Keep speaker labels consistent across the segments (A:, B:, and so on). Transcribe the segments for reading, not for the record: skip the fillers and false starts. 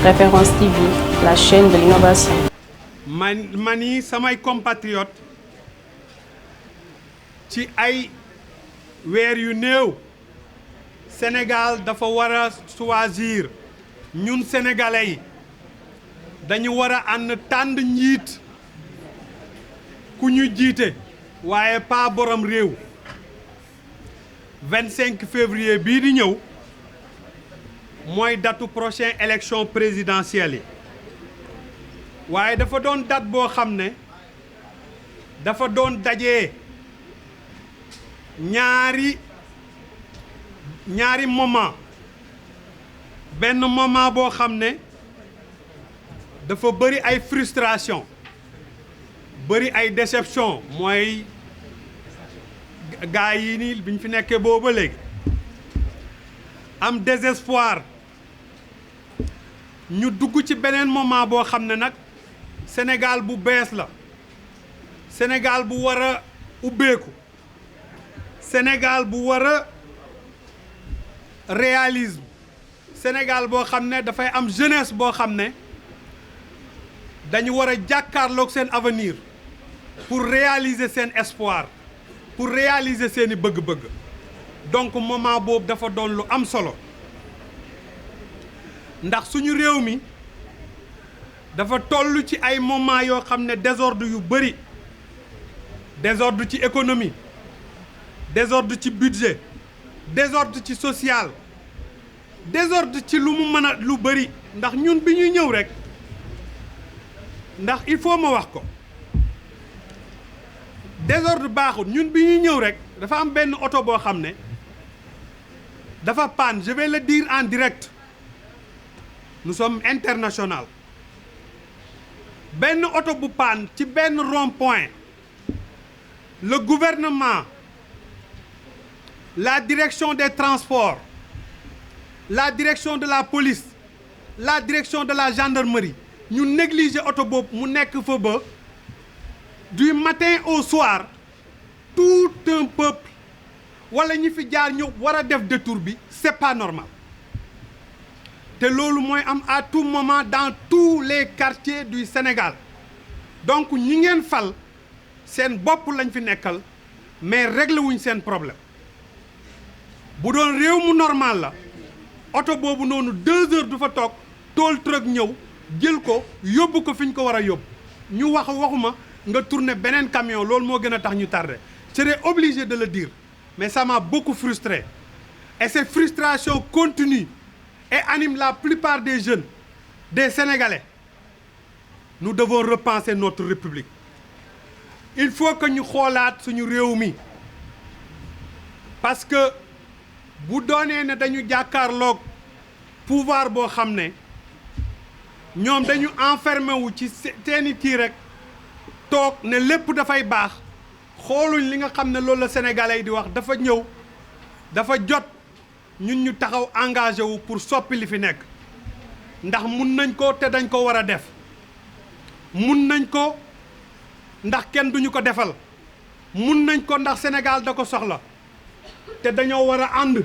A: Référence TV, la chaîne de l'innovation.
B: mani samay compatriotes ci ay weer yu néew Sénégal dafa war a choisir ñun sénégalais yi dañu war a ànd tànn njiit ku ñu jiite waaye pas borom réew 25 février bii di ñëw mooy datu prochaine élection présidentielle yi waaye dafa doon date boo xam ne dafa doon dajee ñaari moment benn moment boo xam ne dafa bëri ay frustration bëri ay déception mooy gaa yi ni biñ fi nekkee booba léegi am désespoir ñu dugg ci beneen moment boo xam ne nag Sénégal bu bees la Sénégal bu war a ubbeeku Sénégal bu war a réalisme Sénégal boo xam ne dafay am jeunesse boo xam ne dañu war a jàkkaarloog seen avenir pour réaliser seen espoir pour réaliser seeni bëgg-bëgg donc moment boobu dafa doon lu am solo ndax suñu réew mi dafa toll ci ay moment yoo xam ne désordre yu bëri désordre ci économie désordre ci budget désordre ci social désordre ci lu mu mën a lu bëri ndax ñun bi ñuy ñëw rek ndax il faut ma wax ko désordre baaxul ñun bi ñuy ñëw rek dafa am benn oto boo xam ne dafa panne je vais le dire en direct nous sommes international benn oto bu panne ci benn rond-point le gouvernement la direction des transports la direction de la police la direction de la gendarmerie ñu négliger oto boobu mu nekk fa ba du matin au soir tout un peuple wala ñi fi jaar ñu war a def détour bi c'est pas normal te loolu mooy am à tout moment dans tous les quartiers du Sénégal donc ñi ngeen fal seen bopp lañ fi nekkal mais réglé wuñ seen problème bu doon réew mu normal la oto boobu noonu 2 heures du fa toog tool truck ñëw jël ko yóbbu ko fi ñu ko war a yóbbu ñu waxuma nga tourner beneen camion loolu moo gën a tax ñu tardé je serais obligé de le dire mais ça m'a beaucoup frustré et ces frustrations continuent et animent la plupart des jeunes des Sénégalais nous devons repenser notre République il faut que ñu xoolaat suñu réew mi parce que bu doonee ne dañu jàkkaarloog pouvoir boo xam ne ñoom dañu enfermé wu ci seeni kii rek toog ne lépp dafay baax xooluñ li nga xam ne loolu la sénégalais yi di wax dafa ñëw dafa jot ñun ñu taxaw engagé wu pour soppi li fi nekk ndax mun nañ ko te dañ ko war a def mun nañ ko ndax kenn duñu ko defal mun nañ ko ndax Sénégal da ko soxla te dañoo war a ànd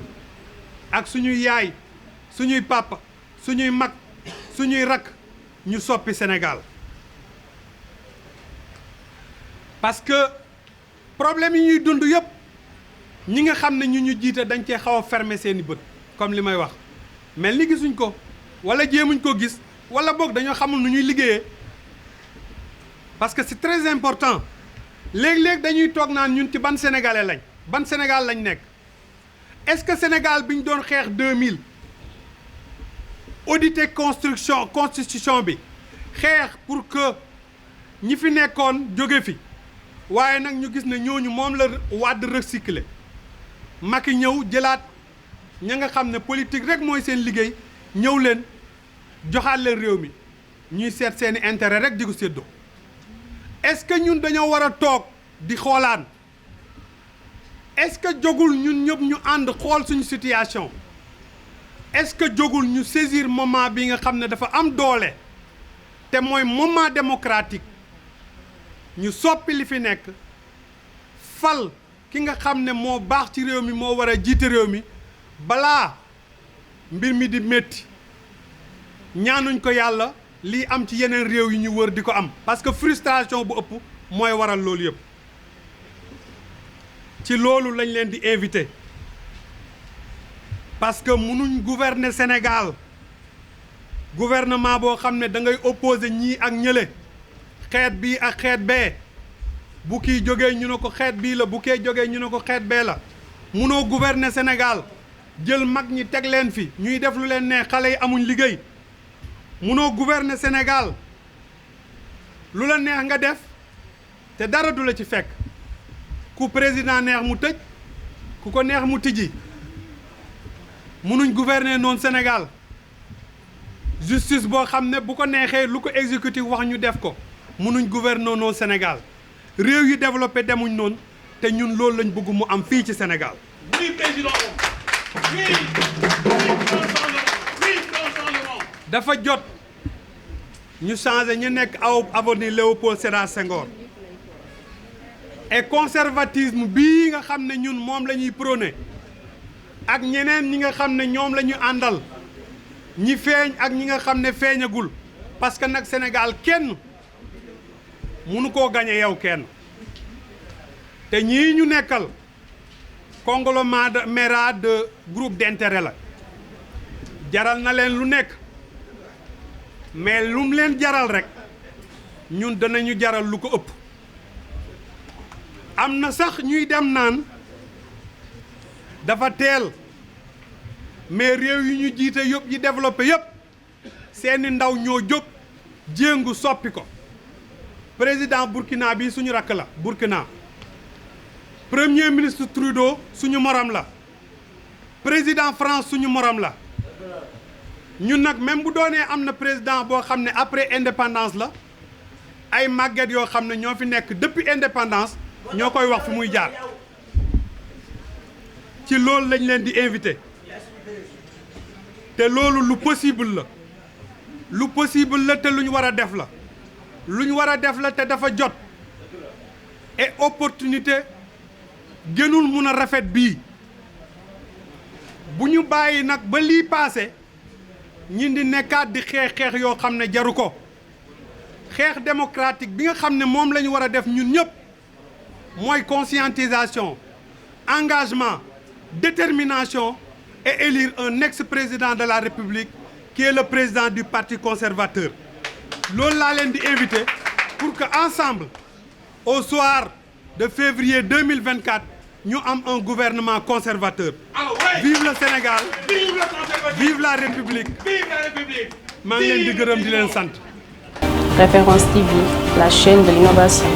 B: ak suñuy yaay suñuy papa suñuy mag suñuy rakk ñu soppi Sénégal parce que problème yi ñuy dund yëpp ñi nga xam ne ñu jiite dañ cee xaw a fermer seeni bët comme li may wax mel ni gisuñ ko wala jéemuñ ko gis wala boog dañoo xamul nu ñuy liggéeyee parce que c'est très important léeg-léeg dañuy toog naan ñun ci ban sénégalais lañ ban Sénégal lañ nekk est-ce que Sénégal bi ñu doon xeex 2000 auditer constitution bi xeex pour que ñi fi nekkoon jóge fi waaye nag ñu gis ne ñooñu moom la Wade recycler Macky ñëw jëlaat ña nga xam ne politique rek mooy seen liggéey ñëw leen joxaat leen réew mi ñuy seet seeni intérêt rek di ko séddoo est-ce que ñun dañoo war a toog di xoolaan est-ce que jógul ñun ñëpp ñu ànd xool suñu situation est-ce que jógul ñu saisir moment bi nga xam ne dafa am doole te mooy moment démocratique ñu soppi li fi nekk fal ki nga xam ne moo baax ci réew mi moo war a jiite réew mi balaa mbir mi di métti ñaanuñ ko yàlla lii am ci yeneen réew yi ñu wër di ko am parce que frustration bu ëpp mooy waral loolu yëpp ci loolu lañ leen di invité parce que mënuñ gouverner Sénégal gouvernement boo xam ne da ngay opposer ñii ak ñële xeet bii ak xeet bee bu kii jógee ñu ne ko xeet bii la bu kee jógee ñu ne ko xeet bee la munoo gouverner Sénégal jël mag ñi teg leen fi ñuy def lu leen ne xale yi amuñ liggéey munoo gouverner Sénégal lu la neex nga def te dara du la ci fekk ku président neex mu tëj ku ko neex mu tijji munuñ gouverner noonu Sénégal justice boo xam ne bu ko neexee lu ko exécutif wax ñu def ko munuñ gouverner noonu Sénégal réew yi développé demuñ noonu te ñun loolu lañ bëgg mu am fii ci Sénégal.
C: Oui, président. Oui.
B: dafa jot ñu changer ñu nekk avenue Léopold Sédar Senghor et conservatisme bii nga xam ne ñun moom la ñuy prôné ak ñeneen ñi nga xam ne ñoom la ñu àndal ñi feeñ ak ñi nga xam ne feeñagul parce que nag Sénégal kenn mënu koo gañe yow kenn te ñii ñu nekkal conglomérat de groupe d'intérêt la jaral na leen lu nekk mais lu mu leen jaral rek ñun danañu jaral lu ko ëpp am na sax ñuy dem naan dafa teel mais réew yi ñu jiite yëpp yi développé yëpp seeni ndaw ñoo jóg jéngu soppi ko président Burkina bi suñu rakk la Burkina premier ministre Trudeau suñu morom la président France suñu morom la ñun nag même bu doonee am na président boo xam ne après indépendance la ay màgget yoo xam ne ñoo fi nekk depuis indépendance ñoo koy wax fu muy jaar ci loolu lañ leen di invité te loolu lu possible la te lu ñu war a def la lu ñu war a def la te dafa jot et opportunité gënul mun a rafet bii bu ñu bàyyi nag ba lii paase ñi di nekkaat di xeex yoo xam ne jaru ko xeex démocratique bi nga xam ne moom la ñu war a def ñun ñëpp mooy conscientisation engagement détermination et élire un ex-président de la République qui est le président du Parti conservateur loolu laa leen di invité pour que ensemble au soir de février 2024 ñu am un gouvernement conservateur.
C: Ah ouais.
B: Vive le Sénégal.
C: Vive le conservatisme.
B: Vive la République.
C: Vive la République.
B: maa ngi leen di gërëm di leen sant.
A: Référence TV, la chaîne de l'innovation.